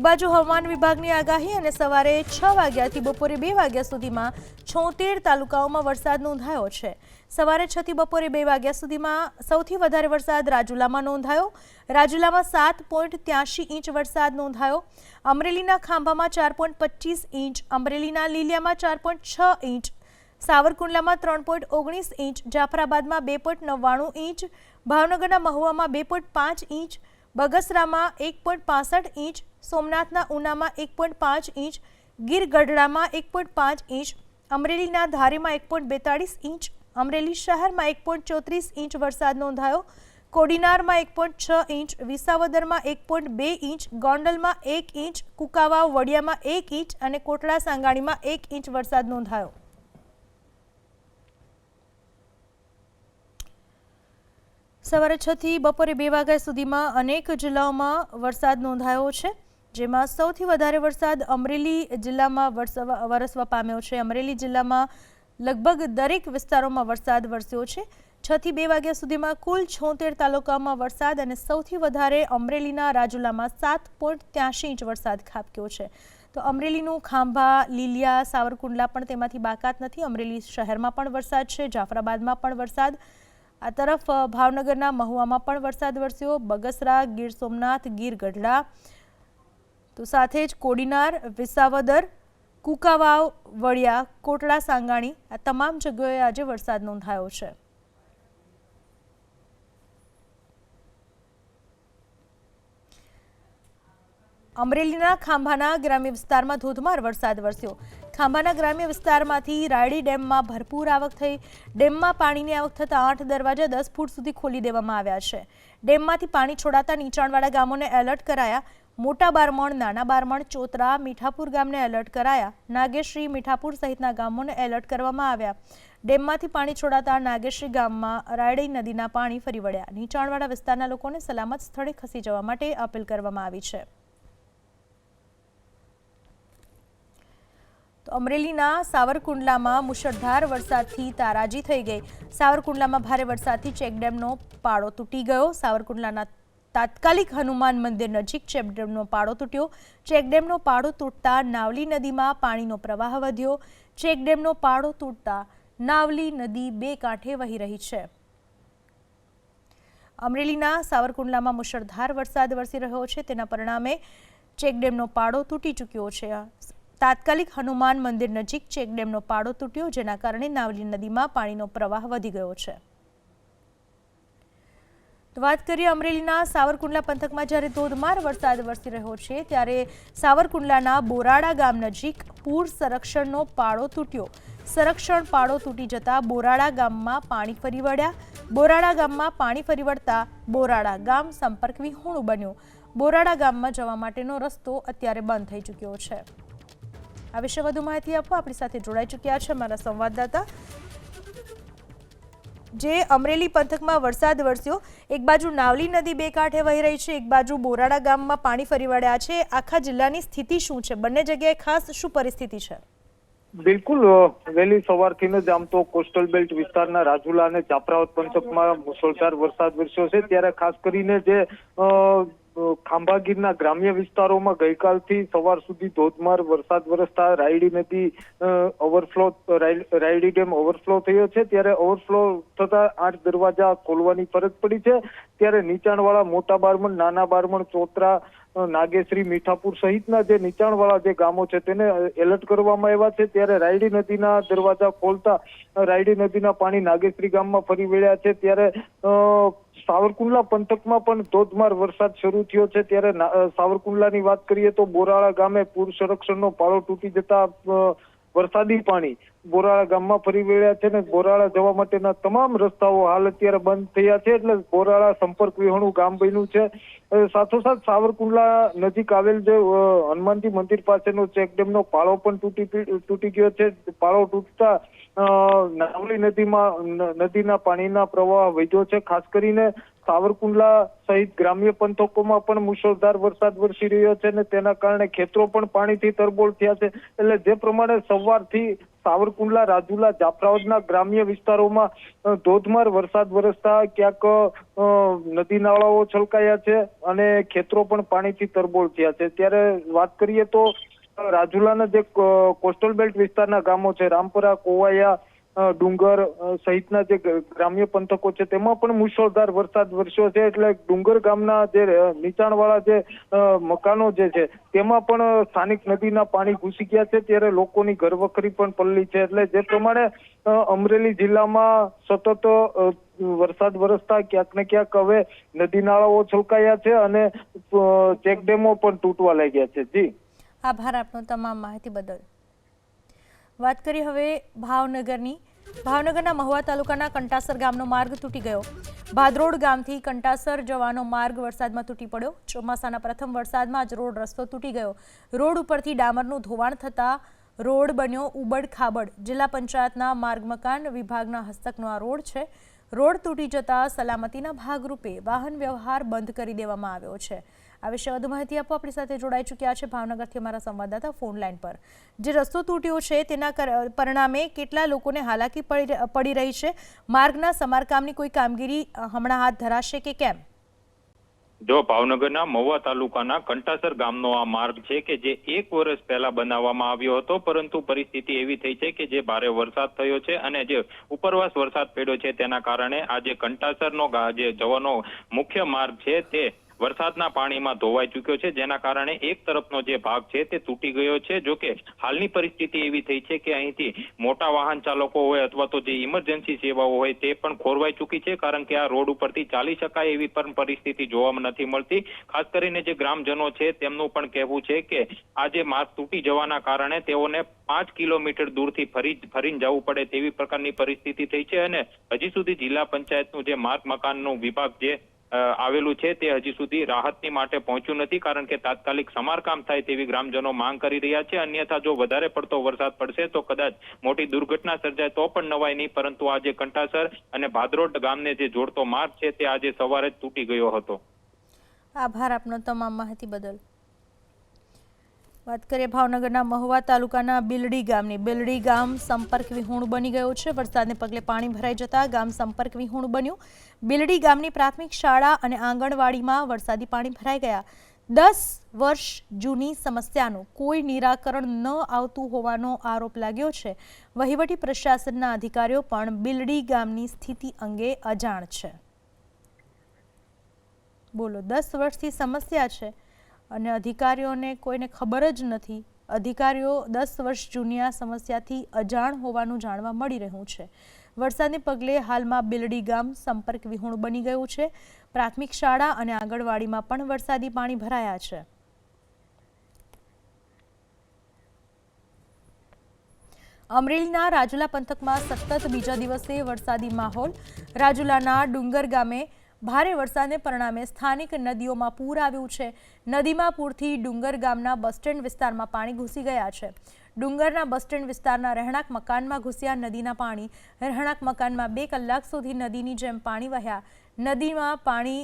એક બાજુ હવામાન વિભાગની આગાહી અને સવારે 6 વાગ્યાથી બપોરે 2 વાગ્યા સુધીમાં 76 તાલુકાઓમાં વરસાદ નોંધાયો છે। સવારે 6 થી બપોરે 2 વાગ્યા સુધીમાં સૌથી વધારે વરસાદ રાજુલામાં નોંધાયો। રાજુલામાં 7.83 ઇંચ વરસાદ નોંધાયો। અમરેલીના ખાંભામાં 4.25 ઇંચ, અમરેલીના લીલિયામાં 4.6 ઇંચ, સાવરકુંડલામાં 3.19 ઇંચ, જાફરાબાદમાં 2.99 ઇંચ, ભાવનગરના મહુવામાં 2.5 ઇંચ, બગસરામાં 1.65 ઇંચ, સોમનાથના ઉનામાં 1.5 ઇંચ, ગીર ગઢડામાં 1.5 ઇંચ, અમરેલીના ધારીમાં 1.42 ઇંચ, અમરેલી શહેરમાં 1.34 ઇંચ વરસાદ નોંધાયો। કોડીનારમાં 1.6 ઇંચ, વિસાવદરમાં 1.2 ઇંચ, ગોંડલમાં 1 ઇંચ, કુકાવાવ વડિયામાં 1 ઇંચ અને કોટડા સાંગાણીમાં 1 ઇંચ વરસાદ નોંધાયો। સવારે 6 થી બપોરે 2 વાગ્યા સુધીમાં અનેક જિલ્લાઓમાં વરસાદ નોંધાયો છે, જેમાં સૌથી વધારે વરસાદ અમરેલી જિલ્લામાં વરસવા પામ્યો છે। અમરેલી જિલ્લામાં લગભગ દરેક વિસ્તારોમાં વરસાદ વરસ્યો છે। 6 થી 2 વાગ્યા સુધીમાં કુલ 76 તાલુકાઓમાં વરસાદ અને સૌથી વધારે અમરેલીના રાજુલામાં 7.83 ઇંચ વરસાદ ખાબક્યો છે। તો અમરેલીનું ખાંભા, લીલિયા, સાવરકુંડલા પણ તેમાંથી બાકાત નથી। અમરેલી શહેરમાં પણ વરસાદ છે, જાફરાબાદમાં પણ વરસાદ। આ તરફ ભાવનગરના મહુવામાં પણ વરસાદ વરસ્યો, બગસરા, ગીર સોમનાથ, ગીર ગઢડા, તો સાથે જ કોડીનાર, વિસાવદર, કુકાવાવ વડિયા, કોટડા સાંગાણી આ તમામ જગ્યાએ આજે વરસાદ નોંધાયો છે। અમરેલીના ખાંભાના ગ્રામ્ય વિસ્તારમાં ધોધમાર વરસાદ વરસ્યો। ખાંભાના ગ્રામ્ય વિસ્તારમાંથી રાયડી ડેમમાં ભરપૂર આવક થઈ। ડેમમાં પાણીની આવક થતાં 8 દરવાજા 10 ફૂટ સુધી ખોલી દેવામાં આવ્યા છે। ડેમમાંથી પાણી છોડાતા નીચાણવાળા ગામોને એલર્ટ કરાયા। મોટા બારમણ, નાના બારમણ, ચોતરા, મીઠાપુર ગામને એલર્ટ કરાયા। નાગેશ્રી, મીઠાપુર સહિતના ગામોને એલર્ટ કરવામાં આવ્યા। ડેમમાંથી પાણી છોડાતા નાગેશ્રી ગામમાં રાયડી નદીના પાણી ફરી વળ્યા। નીચાણવાળા વિસ્તારના લોકોને સલામત સ્થળે ખસી જવા માટે અપીલ કરવામાં આવી છે। તો અમરેલીના સાવરકુંડલામાં મુશળધાર વરસાદથી તારાજી થઈ ગઈ। સાવરકુંડલામાં ભારે વરસાદથી ચેકડેમનો પાળો તૂટી ગયો। સાવરકુંડલાના તાત્કાલિક હનુમાન મંદિર નજીક ચેકડેમનો પાળો તૂટ્યો। ચેકડેમનો પાળો તૂટતા નાવલી નદીમાં પાણીનો પ્રવાહ વધ્યો। ચેકડેમનો પાળો તૂટતા નાવલી નદી 2 કાંઠે વહી રહી છે। અમરેલીના સાવરકુંડલામાં મુશળધાર વરસાદ વરસી રહ્યો છે, તેના પરિણામે ચેકડેમનો પાળો તૂટી ચૂક્યો છે। તાત્કાલિક હનુમાન મંદિર નજીક ચેકડેમનો પાળો તૂટ્યો, જેના કારણે નાવલી નદીમાં પાણીનો પ્રવાહ વધી ગયો છે। તો વાત કરીએ અમરેલીના સાવરકુંડલા પંથકમાં જ્યારે ધોધમાર વરસાદ વરસી રહ્યો છે, ત્યારે સાવરકુંડલાના બોરાડા ગામ નજીક પૂર સંરક્ષણનો પાળો તૂટ્યો। સંરક્ષણ પાળો તૂટી જતા બોરાડા ગામમાં પાણી ફરી વળ્યા। બોરાડા ગામમાં પાણી ફરી વળતા બોરાડા ગામ સંપર્ક વિહોણું બન્યું। બોરાડા ગામમાં જવા માટેનો રસ્તો અત્યારે બંધ થઈ ચૂક્યો છે। આ વિશે વધુ માહિતી આપવા આપણી સાથે જોડાઈ ચૂક્યા છે અમારા સંવાદદાતા, જે અમરેલી પંથકમાં વરસાદ વરસ્યો, એક બાજુ નાવલી નદી 2 કાંઠે વહી રહી છે, એક બાજુ બોરાડા ગામમાં પાણી ફરી વળ્યા છે। આખા જિલ્લાની સ્થિતિ શું છે? બંને જગ્યાએ ખાસ શું પરિસ્થિતિ છે? બિલકુલ, વહેલી સવારથી જ આમ તો કોસ્ટલ બેલ્ટ વિસ્તારના રાજુલા અને જાફરાબાદ પંથકમાં મુશળધાર વરસાદ વરસ્યો છે, ત્યારે ખાસ કરીને જે ખાંભાગીરના ગ્રામ્ય વિસ્તારોમાં ગઈકાલથી સવાર સુધી ધોધમાર વરસાદ વરસતા રાયડી નદી રાયડી ડેમ ઓવરફ્લો થયો છે। ત્યારે ઓવરફ્લો થતા 8 દરવાજા ખોલવાની ફરજ પડી છે। ત્યારે નીચાણવાળા મોટા બારમણ, નાના બારમણ, ચોતરા, નાગેશ્રી, મીઠાપુર સહિતના જે નીચાણવાળા જે ગામો છે તેને એલર્ટ કરવામાં આવ્યા છે। ત્યારે રાયડી નદીના દરવાજા ખોલતા રાયડી નદીના પાણી નાગેશ્રી ગામમાં ફરી વળ્યા છે। ત્યારે સાવરકુંડલા પંથકમાં પણ ધોધમાર વરસાદ શરૂ થયો છે। ત્યારે સાવરકુંડલાની વાત કરીએ તો બોરાળા ગામે પૂર સંરક્ષણનો પાળો તૂટી જતા વરસાદી પાણી બોરાળા ગામમાં ફરી વળ્યા છે અને બોરાળા જવા માટેના તમામ રસ્તાઓ હાલ અત્યારે બંધ થયા છે, એટલે બોરાળા સંપર્ક વિહોણું ગામ બન્યું છે। સાથોસાથ સાવરકુંડલા નજીક આવેલ જે હનુમાનજી મંદિર પાસેનો ચેકડેમનો પાળો પણ તૂટી ગયો છે। પાળો તૂટતા નાવલી નદીના પાણીના પ્રવાહ વધ્યો છે। ખાસ કરીને સાવરકુંડલા સહિત ગ્રામ્ય પંથકોમાં પણ મુશળધાર વરસાદ વરસી રહ્યો છે અને તેના કારણે ખેતરો પણ પાણીથી તરબોળ થયા છે. એટલે જે પ્રમાણે સવારથી સાવરકુંડલા, રાજુલા, જાફરાબાદના ગ્રામ્ય વિસ્તારોમાં ધોધમાર વરસાદ વરસતા ક્યાંક નદી નાળાઓ છલકાયા છે અને ખેતરો પણ પાણીથી તરબોળ થયા છે. ત્યારે વાત કરીએ તો રાજુલાના જે કોસ્ટલ બેલ્ટ વિસ્તારના ગામો છે, રામપરા, કોવાયા, ડુંગર સહિતના જે ગ્રામ્ય પંથકો છે તેમાં પણ મુશળધાર વરસાદ વરસ્યો છે. એટલે ડુંગર ગામના જે નીચાણવાળા જે મકાનો જે છે તેમાં પણ સ્થાનિક નદીના પાણી ઘૂસી ગયા છે. ત્યારે લોકોની ઘરવખરી પણ પલળી છે. એટલે જે પ્રમાણે અમરેલી જિલ્લામાં સતત વરસાદ વરસતા ક્યાંક ને ક્યાંક હવે નદી નાળાઓ છલકાયા છે અને ચેકડેમો પણ તૂટવા લાગ્યા છે. જી, આભાર આપનો તમામ માહિતી બદલ. વાત કરીએ હવે ભાવનગરની. ભાવનગરના મહુવા તાલુકાના કંટાસર ગામનો માર્ગ તૂટી ગયો. ભાદરોડ ગામથી કંટાસર જવાનો માર્ગ વરસાદમાં તૂટી પડ્યો. ચોમાસાના પ્રથમ વરસાદમાં જ રોડ રસ્તો તૂટી ગયો. રોડ ઉપરથી ડામરનું ધોવાણ થતાં રોડ બન્યો ઉબડ ખાબડ. જિલ્લા પંચાયતના માર્ગ મકાન વિભાગના હસ્તકનો આ રોડ છે. રોડ તૂટી જતા સલામતીના ભાગરૂપે વાહન વ્યવહાર બંધ કરી દેવામાં આવ્યો છે. આ વિશે વધુ માહિતી આપવા આપણી સાથે જોડાઈ ચૂક્યા છે ભાવનગરથી અમારા સંવાદદાતા ફોન લાઈન પર. જે રસ્તો તૂટ્યો છે તેના પરિણામે કેટલા લોકોને હાલાકી પડી રહી છે? માર્ગના સમારકામની કોઈ કામગીરી હમણાં હાથ ધરાશે કે કેમ? જો ભાવનગરના મહુવા તાલુકાના કંટાસર ગામનો આ માર્ગ છે કે જે 1 વર્ષ પહેલા બનાવવામાં આવ્યો હતો, પરંતુ પરિસ્થિતિ એવી થઈ છે કે જે ભારે વરસાદ થયો છે અને જે ઉપરવાસ વરસાદ પડ્યો છે તેના કારણે આ જે કંટાસરનો જે જવાનો મુખ્ય માર્ગ છે તે વરસાદના પાણીમાં ધોવાઈ ચૂક્યો છે, જેના કારણે એક તરફનો જે ભાગ છે તે તૂટી ગયો છે. જો કે હાલની પરિસ્થિતિ એવી થઈ છે કે અહીંથી મોટા વાહન ચાલકો હોય અથવા તો જે ઇમરજન્સી સેવાઓ હોય તે પણ ખોરવાઈ ચૂકી છે, કારણ કે આ રોડ ઉપરથી ચાલી શકાય એવી પણ પરિસ્થિતિ જોવામાં નથી મળતી. ખાસ કરીને જે ગ્રામજનો છે તેમનું પણ કહેવું છે કે આ જે માર્ગ તૂટી જવાના કારણે તેઓને 5 કિલોમીટર દૂરથી ફરીને જવું પડે તેવી પ્રકારની પરિસ્થિતિ થઈ છે. અને હજી સુધી જિલ્લા પંચાયતનું જે માર્ગ મકાનનું વિભાગ જે આવેલું છે તે હજી સુધી રાહતની માટે પહોંચ્યું નથી, કારણ કે તાત્કાલિક સમારકામ થાય તેવી ગ્રામજનો માંગ કરી રહ્યા છે. અન્યથા જો વધારે પડતો વરસાદ પડશે તો કદાચ મોટી દુર્ઘટના સર્જાય તો પણ નવાય નહીં, પરંતુ આજે કંટાસર અને ભાદરોડ ગામને જે જોડતો માર્ગ છે તે આજે સવારે જ તૂટી ગયો હતો. આભાર આપનો તમામ માહિતી બદલ. વાત કરીએ ભાવનગરના મહુવા તાલુકાના બિલડી ગામની. બિલડી ગામ સંપર્ક વિહોણું બની ગયું છે. વરસાદને પગલે પાણી ભરાઈ જતા ગામ સંપર્ક વિહોણું બન્યું. બિલડી ગામની પ્રાથમિક શાળા અને આંગણવાડીમાં વરસાદી પાણી ભરાઈ ગયા. 10 વર્ષ જૂની સમસ્યાનું કોઈ નિરાકરણ ન આવતું હોવાનો આરોપ લાગ્યો છે. વહીવટી પ્રશાસનના અધિકારીઓ પણ બિલડી ગામની સ્થિતિ અંગે અજાણ છે. બોલો, 10 વર્ષથી સમસ્યા છે અને અધિકારીઓને કોઈને ખબર જ નથી. અધિકારીઓ 10 વર્ષ જૂની આ સમસ્યાથી અજાણ હોવાનું જાણવા મળી રહ્યું છે. વરસાદને પગલે હાલમાં બિલડી ગામ સંપર્ક વિહોણું બની ગયું છે. પ્રાથમિક શાળા અને આંગણવાડીમાં પણ વરસાદી પાણી ભરાયા છે. અમરેલીના રાજુલા પંથકમાં સતત બીજા દિવસે વરસાદી માહોલ. રાજુલાના ડુંગર ગામે ભારે વરસાદને પરિણામે સ્થાનિક નદીઓમાં પૂર આવ્યું છે. નદીમાં પૂરથી ડુંગર ગામના બસ સ્ટેન્ડ વિસ્તારમાં પાણી ઘૂસી ગયા છે. ડુંગરના બસ સ્ટેન્ડ વિસ્તારના રહેણાંક મકાનમાં ઘૂસ્યા નદીના પાણી. રહેણાંક મકાનમાં 2 કલાક સુધી નદીની જેમ પાણી વહ્યા. નદીમાં પાણી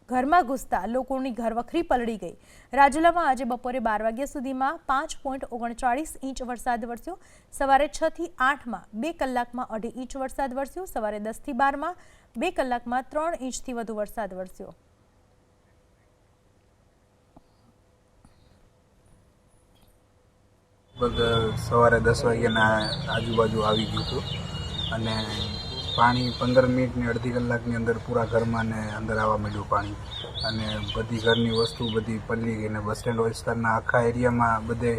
ઘરમાં ઘૂસતા લોકોની ઘરવખરી પલળી ગઈ. રાજુલામાં આજે બપોરે 12 વાગ્યા સુધીમાં 5.39 ઇંચ વરસાદ વરસ્યો. સવારે 6 થી 8માં 2 કલાકમાં 2.5 ઇંચ વરસાદ વરસ્યો. સવારે 10 થી 12માં 2 કલાકમાં 3 ઇંચથી વધુ વરસાદ વરસ્યો. સવારે 10 વાગ્યાના આજુબાજુ આવી ગયું હતું અને પાણી 15 મિનિટની અડધી કલાકની અંદર પૂરા ઘરમાં ને અંદર આવવા માંડ્યું પાણી. અને બધી ઘરની વસ્તુ બધી પલળી ગઈ ને બસ સ્ટેન્ડ વિસ્તારના આખા એરિયામાં બધે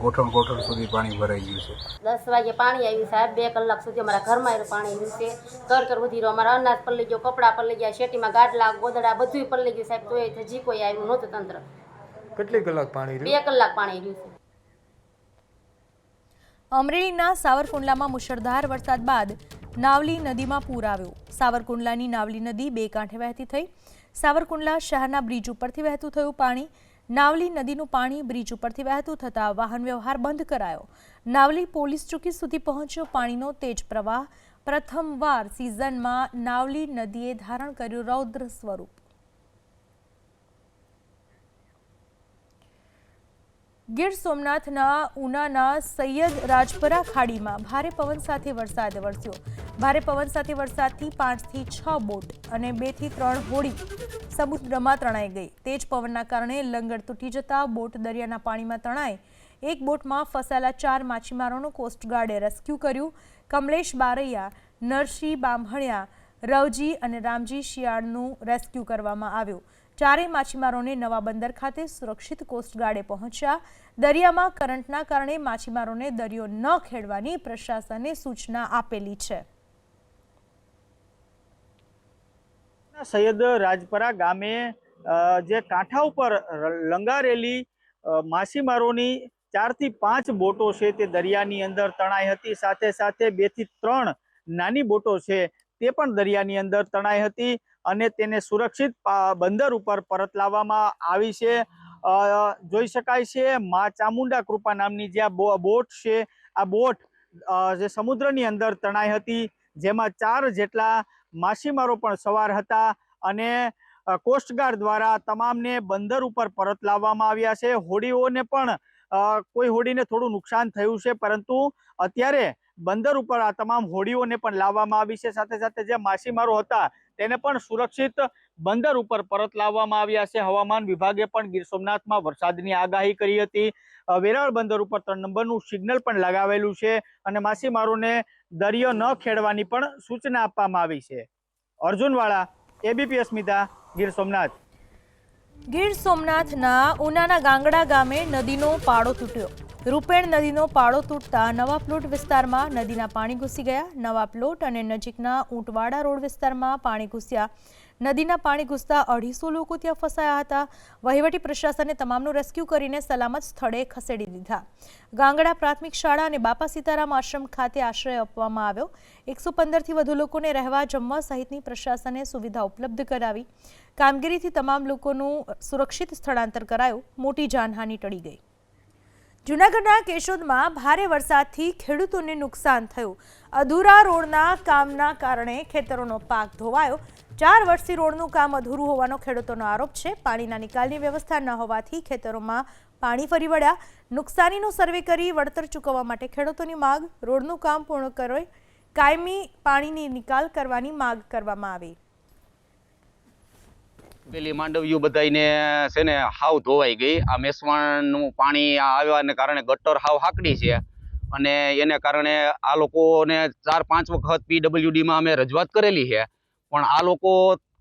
ગોઠણ સુધી પાણી ભરાઈ ગયું છે. 10 વાગે પાણી આવ્યું સાહેબ. 2 કલાક સુધી અમારા ઘરમાં પાણી આવ્યું છે. કર વધી રહ્યો. અમારા અનાજ પલળી ગયો, કપડાં પલળી ગયા, શેટીમાં ગાડલા ગોદડા બધું પલળી ગયું સાહેબ. તો હજી કોઈ આવ્યું નહોતું તંત્ર. કેટલી કલાક પાણી 2 કલાક પાણી આવ્યું છે. અમરેલીના સાવરકુંડલામાં મુશળધાર વરસાદ બાદ નાવલી નદીમાં પૂર આવ્યું. સાવરકુંડલાની નાવલી નદી 2 કાંઠે વહેતી થઈ. સાવરકુંડલા શહેરના બ્રિજ ઉપરથી વહેતું થયું પાણી. નાવલી નદીનું પાણી બ્રિજ ઉપરથી વહેતું થતાં વાહન વ્યવહાર બંધ કરાયો. નાવલી પોલીસ ચોકી સુધી પહોંચ્યો પાણીનો તેજ પ્રવાહ. પ્રથમવાર સિઝનમાં નાવલી નદીએ ધારણ કર્યું રૌદ્ર સ્વરૂપ. ગીર સોમનાથના ઉનાના સૈયદ રાજપરા ખાડીમાં ભારે પવન સાથે વરસાદ વરસ્યો. ભારે પવન સાથે વરસાદથી 5 થી 6 બોટ અને 2 થી 3 હોડી સમુદ્રમાં તણાઈ ગઈ. તેજ પવનના કારણે લંગર તૂટી જતા બોટ દરિયાના પાણીમાં તણાઈ. એક બોટમાં ફસાયેલા 4 માછીમારોનું કોસ્ટગાર્ડે રેસ્ક્યુ કર્યું. કમલેશ બારૈયા, નરસિંહ બામણિયા, રવજી અને રામજી શિયાળનું રેસ્ક્યુ કરવામાં આવ્યું. ચારેય માછીમારોને નવા બંદર ખાતે સુરક્ષિત કોસ્ટગાર્ડે પહોંચ્યા. દરિયામાં કરંટના કારણે માછીમારોને દરિયો ન ખેડવાની પ્રશાસને સૂચના આપેલી છે. સૈયદ રાજપરા ગામે જે કાંઠા ઉપર લંગારેલી માછીમારોની 4 થી 5 બોટો છે તે દરિયાની અંદર તણાઈ હતી. સાથે સાથે 2 થી 3 નાની બોટો છે તે પણ દરિયાની અંદર તણાઈ હતી અને તેને સુરક્ષિત બંદર ઉપર પરત લાવવામાં આવી છે. જોઈ શકાય છે મા ચામુંડા કૃપા નામની જે આ બોટ છે, આ બોટ જે સમુદ્રની અંદર તણાઈ હતી, જેમાં 4 જેટલા માછીમારો પણ સવાર હતા અને કોસ્ટગાર્ડ દ્વારા તમામને બંદર ઉપર પરત લાવવામાં આવ્યા છે. હોડીઓને પણ કોઈ હોડીને થોડું નુકસાન થયું છે, પરંતુ અત્યારે બંદર ઉપર આ તમામ હોડીઓને પણ લાવવામાં આવી છે. સાથે સાથે જે માછીમારો હતા તેને પણ સુરક્ષિત બંદર ઉપર પરત લાવવામાં આવ્યા છે. હવામાન વિભાગે પણ ગીર સોમનાથમાં વરસાદની આગાહી કરી હતી. વેરાવળ બંદર ઉપર 3 નંબરનું સિગ્નલ પણ લગાવેલું છે અને માછીમારોને દરિયો ન ખેડવાની પણ સૂચના આપવામાં આવી છે. અર્જુનવાળા, એબીપી અસ્મિતા, ગીર સોમનાથ. ગીર સોમનાથના ઉનાના ગાંગડા ગામે નદીનો પાળો તૂટ્યો. રૂપેણ નદીનો પાળો તૂટતા નવા પ્લોટ વિસ્તારમાં નદીના પાણી ઘૂસી ગયા. નવા પ્લોટ અને નજીકના ઊંટવાડા રોડ વિસ્તારમાં પાણી ઘૂસ્યા. નદીના પાણી ઘૂસતા 250 લોકો ત્યાં ફસાયા હતા. વહીવટી પ્રશાસને તમામનું રેસ્ક્યુ કરીને સલામત સ્થળે ખસેડી દીધા. ગાંગડા પ્રાથમિક શાળા અને બાપા સીતારામ આશ્રમ ખાતે આશ્રય આપવામાં આવ્યો. 115 થી વધુ લોકોને રહેવા, જમવા સહિતની પ્રશાસને સુવિધા ઉપલબ્ધ કરાવી. કામગીરીથી તમામ લોકોનું સુરક્ષિત સ્થળાંતર કરાયું. મોટી જાનહાનિ ટળી ગઈ. જૂનાગઢના કેશોદમાં ભારે વરસાદથી ખેડૂતોને નુકસાન થયું. અધૂરા રોડના કામના કારણે ખેતરોનો પાક ધોવાયો. 4 વર્ષથી રોડનું કામ અધૂરું હોવાનો ખેડૂતોનો આરોપ છે. પાણીના નિકાલની વ્યવસ્થા ન હોવાથી ખેતરોમાં પાણી ફરી વળ્યા. નુકસાનીનો સર્વે કરી વળતર ચૂકવવા માટે ખેડૂતોની માંગ. રોડનું કામ પૂર્ણ કરી કાયમી પાણીની નિકાલ કરવાની માંગ કરવામાં આવી. પેલી માંડવીયું બધાને છે ને હાવ ધોવાઈ ગઈ. આ મેસવાણનું પાણી આવ્યાને કારણે ગટર હાવ હાકડી છે અને એને કારણે આ લોકોને 4-5 વખત PWDમાં અમે રજૂઆત કરેલી છે, પણ આ લોકો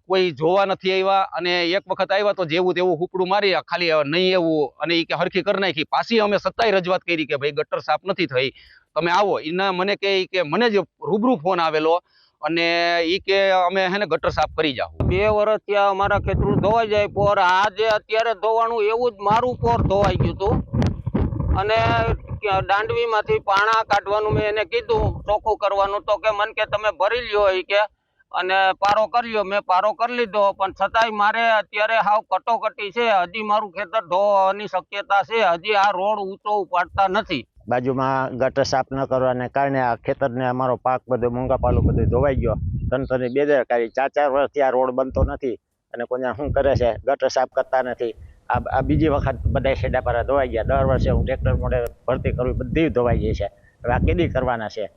કોઈ જોવા નથી આવ્યા. અને એક વખત આવ્યા તો જેવું તેવું હુકડું મારી ખાલી નહીં એવું, અને એ કે હરખી કરી નાખી. પાછી અમે 27 રજૂઆત કરી કે ભાઈ ગટર સાફ નથી થઈ, તમે આવો. એના મને કે મને જ રૂબરૂ ફોન આવેલો અને ઈ કે અમે હે ને ગટર સાફ કરી જાવ. 2 વર્ષ ત્યાં અમારા ખેતરું ધોવાઈ જાય, પોર આજે અત્યારે ધોવાનું એવું જ મારું પોર ધોવાઈ ગયું હતું. અને દાંડવીમાંથી પાણા કાઢવાનું મેં એને કીધું, ચોખ્ખું કરવાનું, તો કે મને કે તમે ભરી લ્યો ઈ કે અને પારો કરી લ્યો. મેં પારો કરી લીધો, પણ છતાંય મારે અત્યારે હાવ કટોકટી છે. હજી મારું ખેતર ધોવાની શક્યતા છે. હજી આ રોડ ઊંચો ઉપાડતા નથી. બાજુમાં ગટર સાફ ન કરવાને કારણે આ ખેતરને અમારો પાક બધો મૂંગા પાલું બધું ધોવાઈ ગયો. તંત્રની બેદરકારી. 4 વર્ષથી આ રોડ બનતો નથી અને કોઈને શું કરે છે, ગટર સાફ કરતા નથી. આ બીજી વખત બધા છેડા પારા ધોવાઈ ગયા. 10 વર્ષે હું ટ્રેક્ટર મોડે ભરતી કરવી, બધી ધોવાઈ ગઈ છે. હવે આ કેદી કરવાના છે?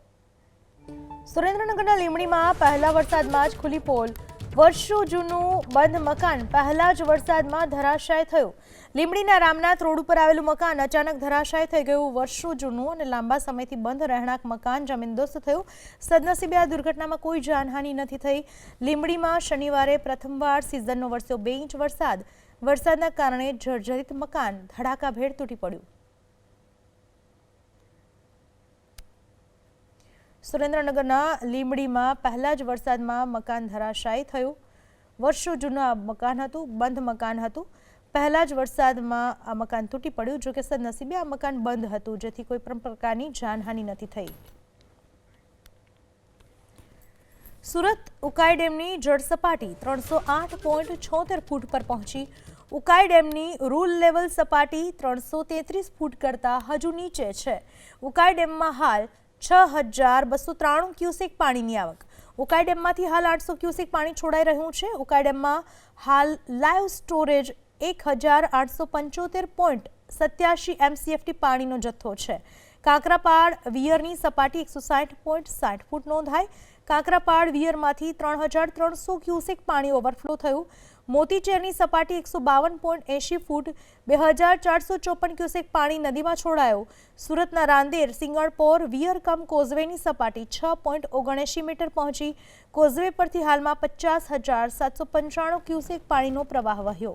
સુરેન્દ્રનગરના લીંબડીમાં પહેલા વરસાદમાં જ ખુલ્લી પોલ. વર્ષો જૂનું બંધ મકાન પહેલા જ વરસાદમાં ધરાશાય થયું. લીંબડીના રામનાથ રોડ ઉપર આવેલું મકાન અચાનક ધરાશાય થઈ ગયું. વર્ષો જૂનું અને લાંબા સમયથી બંધ રહેણાંક મકાન જમીનદોસ્ત થયું. સદનસીબે આ દુર્ઘટનામાં કોઈ જાનહાનિ નથી થઈ. લીંબડીમાં શનિવારે પ્રથમવાર સિઝનનો વરસ્યો 2 ઇંચ વરસાદ. વરસાદના કારણે જર્જરિત મકાન ધડાકાભેર તૂટી પડ્યું. સુરેન્દ્રનગરના લીંબડીમાં પહેલા જ વરસાદમાં મકાન ધરાશાયી થયું. વર્ષો જૂનું આ મકાન હતું, બંધ મકાન હતું. પહેલા જ વરસાદમાં આ મકાન તૂટી પડ્યું. જોકે સદનસીબે આ મકાન બંધ હતું, જેથી કોઈ પણ પ્રકારની જાનહાનિ નથી થઈ. સુરત ઉકાઈ ડેમની જળ સપાટી 308.76 ફૂટ પર પહોંચી. ઉકાઈ ડેમની રૂલ લેવલ સપાટી 333 ફૂટ કરતાં હજુ નીચે છે. ઉકાઈ ડેમમાં હાલ 6,293 ક્યુસેક પાણીની આવક। ઉકાઈ ડેમમાંથી હાલ 800 ક્યુસેક પાણી છોડાઈ રહ્યું છે। ઉકાઈ ડેમમાં હાલ લાઈવ સ્ટોરેજ 1,875.87 MCFT પાણીનો જથ્થો છે। કાંકરાપાડ વિયરની સપાટી 160.60 ફૂટ નોંધાઈ। કાંકરાપાડ વિયરમાંથી 3,300 ક્યુસેક પાણી ઓવરફ્લો થયું। મોતીચેરની સપાટી 152.80 ફૂટ 2,454 ક્યુસેક પાણી નદીમાં છોડાયો। સુરતના રાંદેર સિંગણપોર વિયર કમ કોઝવેની સપાટી 6.79 મીટર પહોંચી। કોઝવે પરથી હાલમાં 50,795 ક્યુસેક પાણીનો પ્રવાહ વહ્યો।